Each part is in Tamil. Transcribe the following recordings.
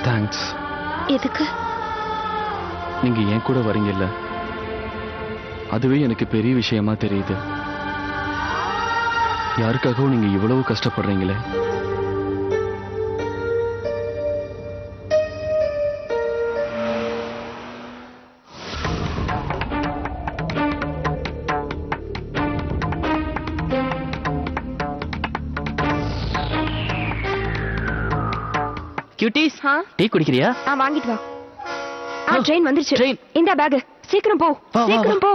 தேங்க்ஸ். எதுக்கு? நீங்க ஏன் கூட வரீங்கல்ல, அதுவே எனக்கு பெரிய விஷயமா தெரியுது. யாருக்காகவும் நீங்க இவ்வளவு கஷ்டப்படுறீங்களே. Cuties, tea குடிக்கிறியா? வாங்கிட்டு வா. ட்ரெயின் வந்துருச்சு. ட்ரெயின். இந்த பேக் சீக்கிரம் போ. சீக்கிரம் போ.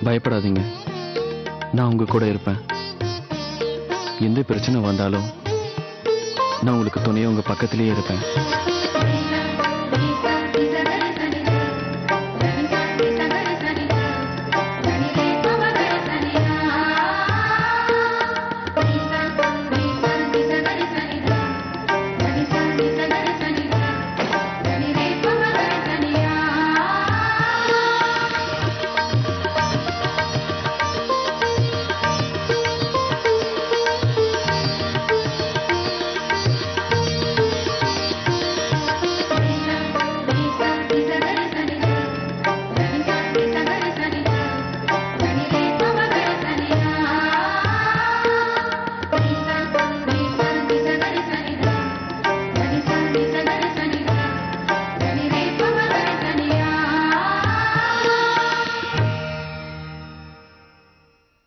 பயப்படாதீங்க, நான் உங்க கூட இருப்பேன். எந்த பிரச்சனை வந்தாலும் நான் உங்களுக்கு துணையா உங்க பக்கத்திலேயே இருப்பேன்.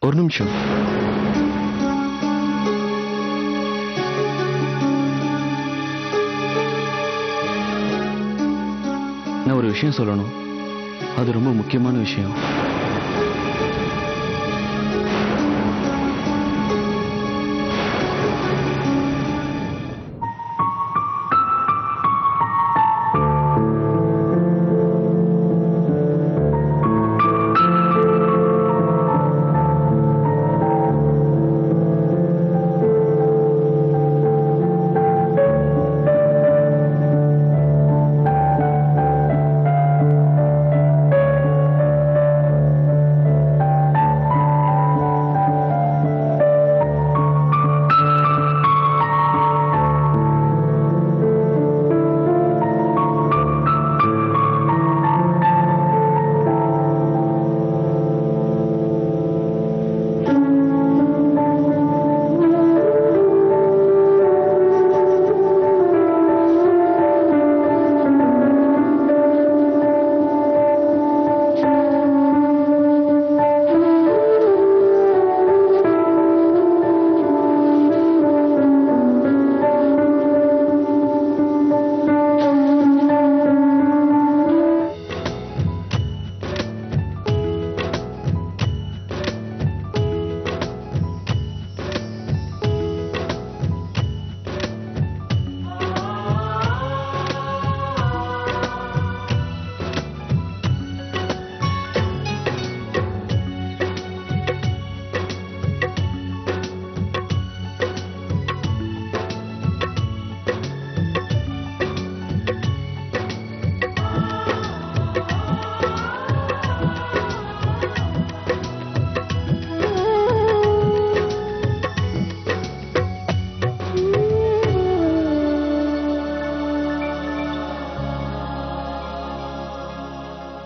ஒரு நிமிஷம். நான் ஒரு விஷயம் சொல்லணும். அது ரொம்ப முக்கியமான விஷயம்.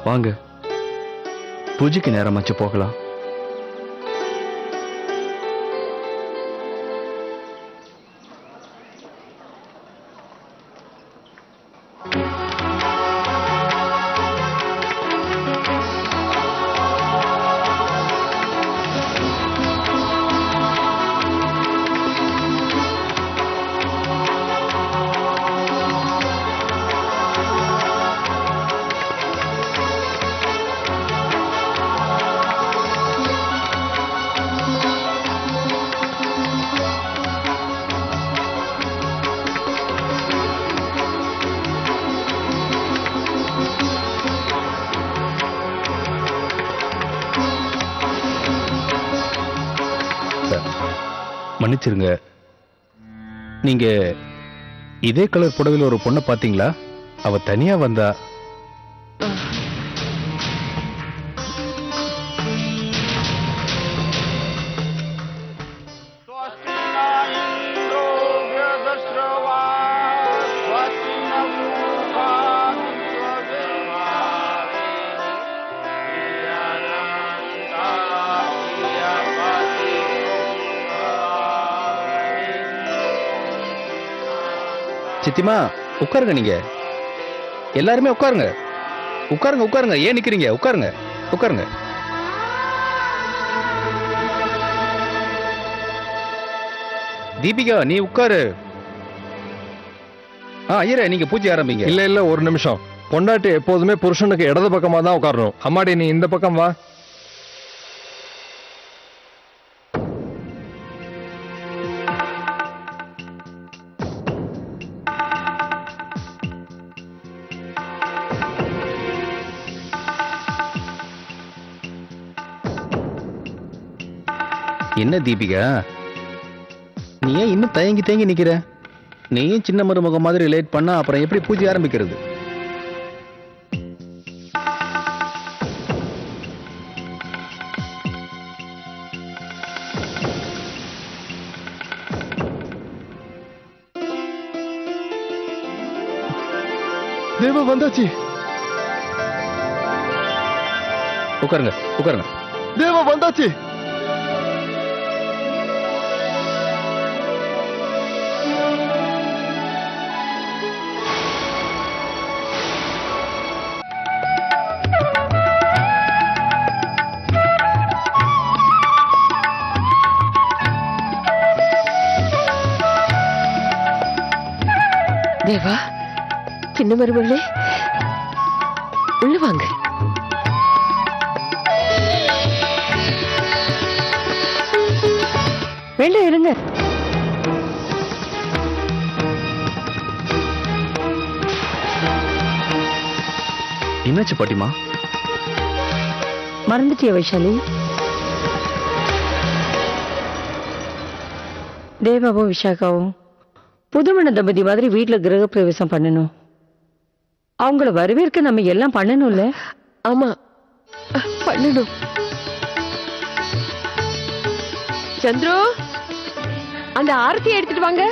வாங்க, பூஜைக்கு நேரமாச்சு, போகலாம். மன்னிச்சிருங்க, நீங்க இதே கலர் புடவையில் ஒரு பொண்ணை பாத்தீங்களா? அவ தனியா வந்தா. சித்திமா, உட்காருங்க. நீங்க எல்லாருமே உட்காருங்க. உட்காருங்க உட்காருங்க. ஏன் நிக்கிறீங்க? உட்காருங்க உட்காருங்க. தீபிகா, நீ உட்காரு. ஐயரே, நீங்க பூஜை ஆரம்பிங்க. இல்ல ஒரு நிமிஷம். பொண்டாட்டி எப்போதுமே புருஷனுக்கு இடது பக்கமா தான் உட்காரணும். அம்மாடி, நீ இந்த பக்கம் வா. என்ன தீபிகா, நீ ஏன் இன்னும் தயங்கி நிக்கிற? நீயும் சின்ன மருமக மாதிரி லேட் பண்ணா அப்புறம் எப்படி பூஜை ஆரம்பிக்கிறது? தேவா வந்தாச்சு. உட்காருங்க உட்காருங்க. தேவா வந்தாச்சு. தேவா, சின்ன மருமகளே, உள்ள வாங்க. வேண்டாம், இருங்க. என்னாச்சு பாட்டிமா? மறந்துட்டிய வைஷாலி? தேவாவும் விஷாகாவும் புதுமண தம்பதி மாதிரி வீட்டுல கிரக பிரவேசம் பண்ணணும். அவங்கள வரவேற்க நம்ம எல்லாம் பண்ணணும்ல? ஆமா, பண்ணணும். சந்துரு, அந்த ஆரத்தி எடுத்துட்டு வாங்க.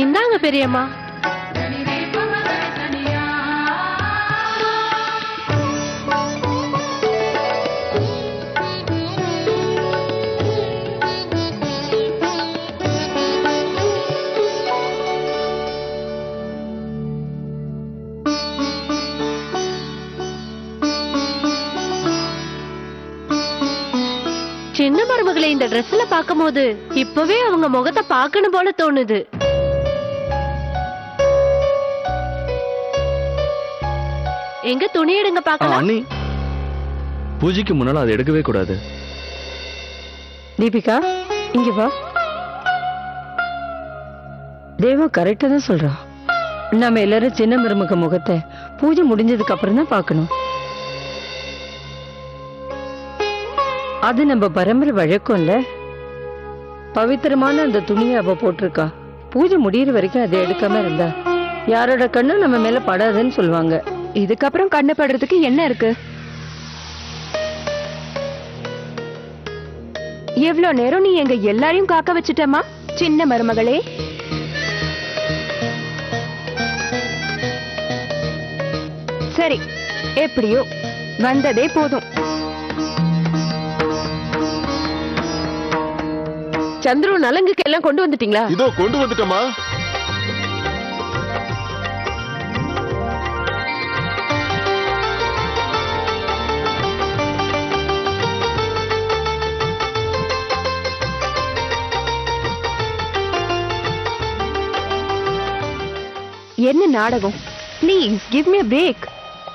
இந்தாங்க பெரியம்மா. சின்ன மருமகளை இந்த ட்ரெஸ்ல பாக்கும்போது இப்பவே அவங்க முகத்தை பார்க்கணும் போல தோணுது. எங்க துணி எடுங்க பாக்கலாம். அண்ணி, பூஜைக்கு முன்னால அதை எடுக்கவே கூடாது. தீபிகா, இங்க வா. தேவா கரெக்டா தான் சொல்றா. நாம எல்லாரும் சின்ன மருமக முகத்தை பூஜை முடிஞ்சதுக்கு அப்புறம் தான் பார்க்கணும். அது நம்ம பரம்பரை வழக்கம்ல. பவித்திரமான அந்த துணியை அவ போட்டிருக்கா. பூஜை முடியிற வரைக்கும் அதை எடுக்காம இருந்தா யாரோட கண்ணும் நம்ம மேல படாதுன்னு சொல்லுவாங்க. இதுக்கப்புறம் கண்ணு படுறதுக்கு என்ன இருக்கு? எவ்வளவு நேரம் நீ எங்க எல்லாரையும் காக்க வச்சுட்டமா சின்ன மருமகளே. சரி, எப்படியோ வந்ததே போதும். சந்துரு, நலங்குக்கு எல்லாம் கொண்டு வந்துட்டீங்களா? இதோ கொண்டு வந்துட்டமா. என்ன நாடகம்? Please give me a break.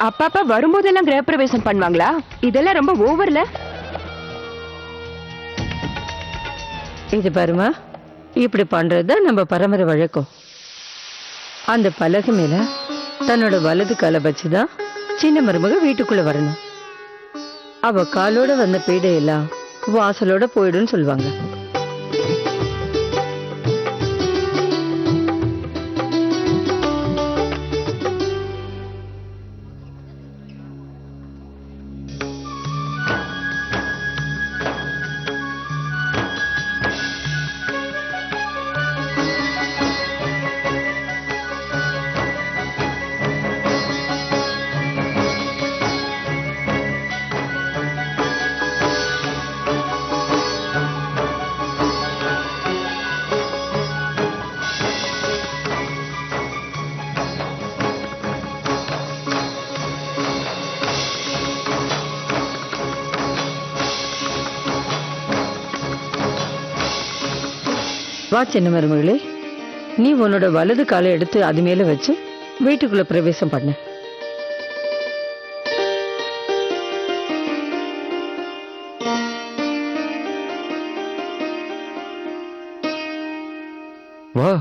அப்பப்ப வரும்போதெல்லாம் கிரகப்பிரவேசம் பண்ணுவாங்களா? இதெல்லாம் ரொம்ப ஓவர்ல. இது பாருமா, இப்படி பண்றதுதான் நம்ம பரம்பரை வழக்கம். அந்த பலகை மேல தன்னோட வலது காலை வச்சுதான் சின்ன மருமக வீட்டுக்குள்ள வரணும். அவ காலோட வந்த பீடையெல்லாம் வாசலோட போயிடும்னு சொல்லுவாங்க. வா சின்ன மருமகளே, நீ உன்னோட வலது காலை எடுத்து அது மேல வச்சு வீட்டுக்குள்ள பிரவேசம் பண்ண. வா.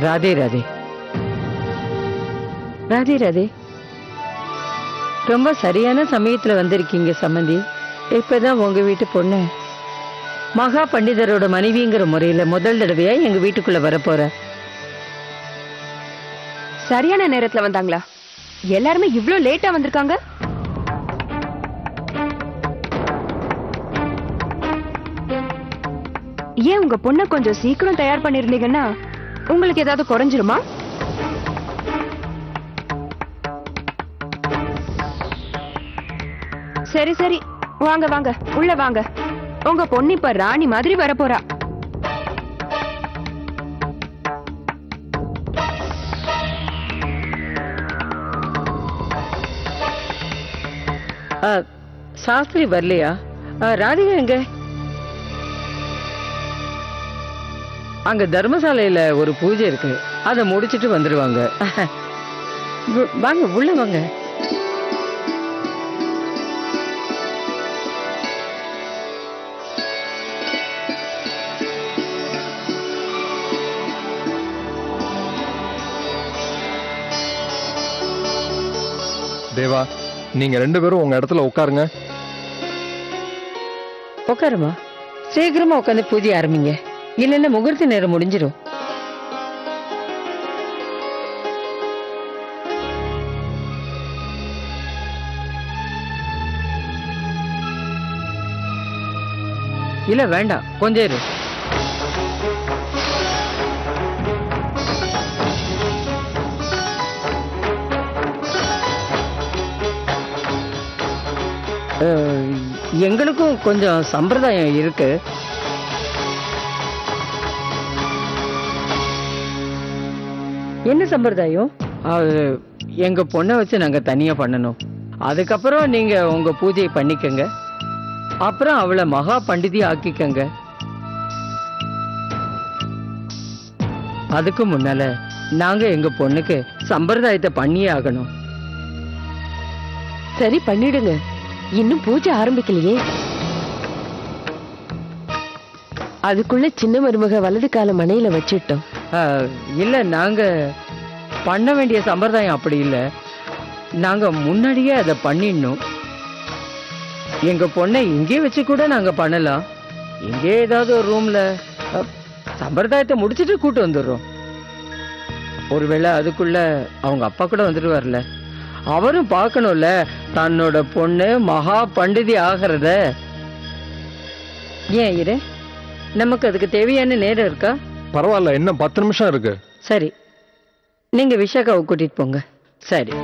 ராதே ராதே. ராதே ராதே. ரொம்ப சரியான சமயத்துல வந்திருக்கீங்க சம்மந்தி. இப்பதான் உங்க வீட்டு பொண்ணு மகா பண்டிதரோட மனைவிங்கிற முறையில முதல் தடவையா எங்க வீட்டுக்குள்ள வரப்போற. சரியான நேரத்துல வந்தாங்களா? எல்லாருமே இவ்ளோ லேட்டா வந்திருக்காங்க. ஏன் உங்க பொண்ணை கொஞ்சம் சீக்கிரம் தயார் பண்ணிருந்தீங்கன்னா உங்களுக்கு ஏதாவது குறைஞ்சிருமா? சரி சரி, வாங்க வாங்க, உள்ள வாங்க. உங்க பொண்ணு இப்ப ராணி மாதிரி வரப்போறா. சாஸ்திரி வரலையா? ராதிகா எங்க? அங்க தர்மசாலையில ஒரு பூஜை இருக்கு, அதை முடிச்சிட்டு வந்துருவாங்க. வாங்க உள்ள வாங்க. தேவா, நீங்க 2 பேரும் உங்க இடத்துல உட்காருங்க. உட்காருமா, சீக்கிரமா உட்காந்து பூஜை ஆரம்பிங்க, இல்லைன்னா முகூர்த்த நேரம் முடிஞ்சிடும். இல்ல வேண்டாம், கொஞ்சம் இரு. எங்களுக்கும் கொஞ்சம் சம்பிரதாயம் இருக்கு. என்ன சம்பிரதாயம்? எங்க பொண்ணை வச்சு நாங்க தனியா பண்ணணும். அதுக்கப்புறம் நீங்க உங்க பூஜையை பண்ணிக்கங்க. அப்புறம் அவளை மகா பண்டிதி ஆக்கிக்கங்க. அதுக்கு முன்னால நாங்க எங்க பொண்ணுக்கு சம்பிரதாயத்தை பண்ணியே ஆகணும். சரி பண்ணிடுங்க, இன்னும் பூஜை ஆரம்பிக்கலையே. அதுக்குள்ள சின்ன மருமக வலது கால மனையில வச்சிட்டோம். இல்ல, நாங்க பண்ண வேண்டிய சம்பிரதாயம் அப்படி இல்ல. நாங்க முன்னாடியே அதை பண்ணிடணும். எங்க பொண்ணை இங்கே வச்சு கூட நாங்க பண்ணலாம். இங்கே ஏதாவது ஒரு ரூம்ல சம்பிரதாயத்தை முடிச்சிட்டு கூட்டு வந்துடுறோம். ஒருவேளை அதுக்குள்ள அவங்க அப்பா கூட வந்துடுவார்ல, அவரும் பார்க்கணும்ல தன்னோட பொண்ணு மகா பண்டிதி ஆகிறத. ஏன் இரு, நமக்கு அதுக்கு தேவையான நேரம் இருக்கா? பரவாயில்ல, இன்னும் 10 நிமிஷம் இருக்கு. சரி, நீங்க விஷாக்காவை கூட்டிட்டு போங்க. சரி.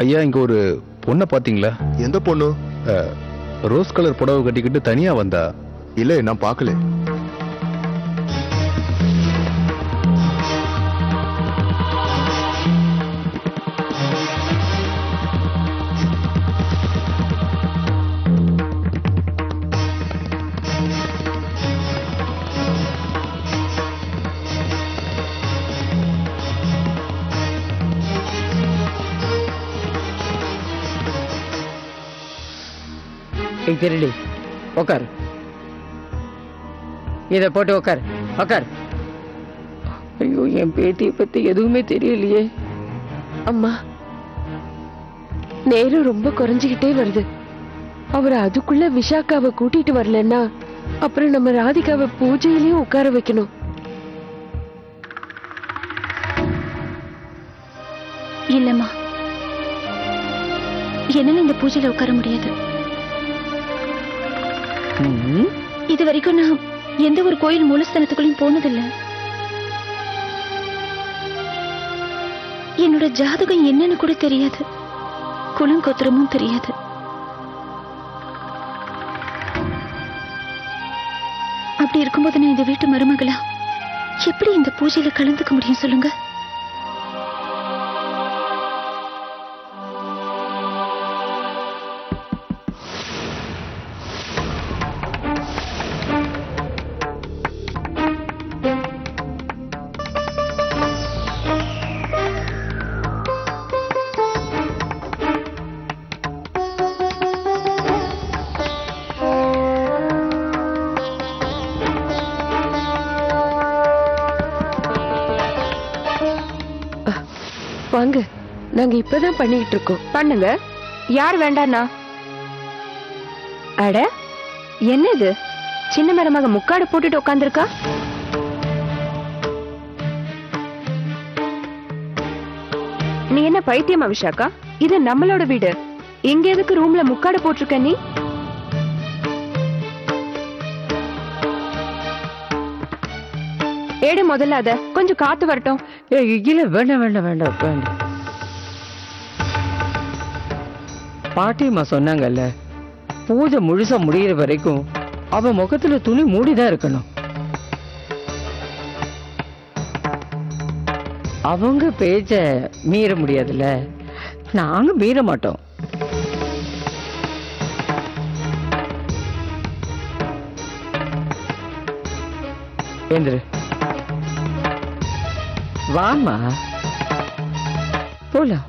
ஐயா, இங்க ஒரு பொண்ணை பாத்தீங்களா? எந்த பொண்ணு? ரோஸ் கலர் புடவை கட்டிக்கிட்டு தனியா வந்தா. இல்ல, நான் பார்க்கல. திருடி உக்கார், இத போட்டு உக்கார் உக்கார். ஐயோ, என் பேத்தியை பத்தி எதுவுமே தெரியலையே. அம்மா, நேரம் ரொம்ப குறைஞ்சுகிட்டே வருது. அவர் அதுக்குள்ள விஷாக்காவை கூட்டிட்டு வரலன்னா அப்புறம் நம்ம ராதிகாவை பூஜையிலயும் உட்கார வைக்கணும். இல்லம்மா, என்னால இந்த பூஜையில உட்கார முடியாது. இது வரைக்கும் நான் எந்த ஒரு கோயில் மூலஸ்தானத்துக்குள்ளையும் போனதில்லை. என்னோட ஜாதகம் என்னன்னு கூட தெரியாது, குலங்கோத்திரமும் தெரியாது. அப்படி இருக்கும்போது நான் இந்த வீட்டு மருமகளா எப்படி இந்த பூஜையில கலந்துக்க முடியும் சொல்லுங்க? வாங்க, நாங்க இப்பதான் பண்ணிட்டு இருக்கோம். பண்ணுங்க. யார் வேண்டாண்ணா? அட என்னது, சின்ன மருமக முக்காடு போட்டுட்டு உட்காந்துருக்கா? நீ என்ன பைத்தியமா விஷாக்கா? இது நம்மளோட வீடு. இங்க எதுக்கு ரூம்ல முக்காடு போட்டிருக்க நீ? ஏடு முதல்ல அத கொஞ்சம் காத்து வரட்டும். இல்ல வேண்டாம் வேண்டாம் வேண்டாம் வேண்டாம். பாட்டியம்மா சொன்னாங்கல்ல, பூஜை முழுசா முடியிற வரைக்கும் அவ முகத்துல துணி மூடிதான் இருக்கணும். அவங்க பேச்ச மீற முடியாதுல்ல, நாங்க மீற மாட்டோம். எந்திரு, வாமா போலாம்.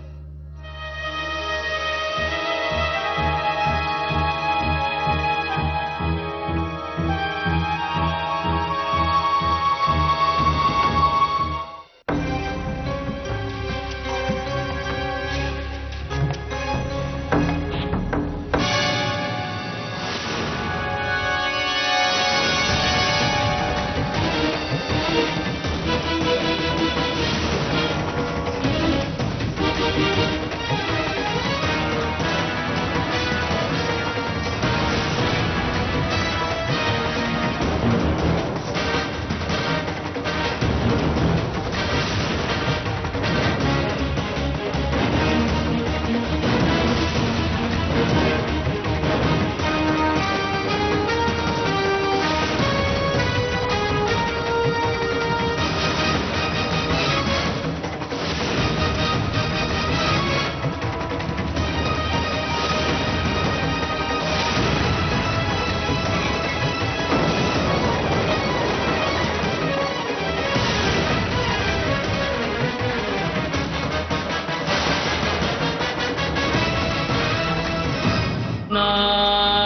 நான்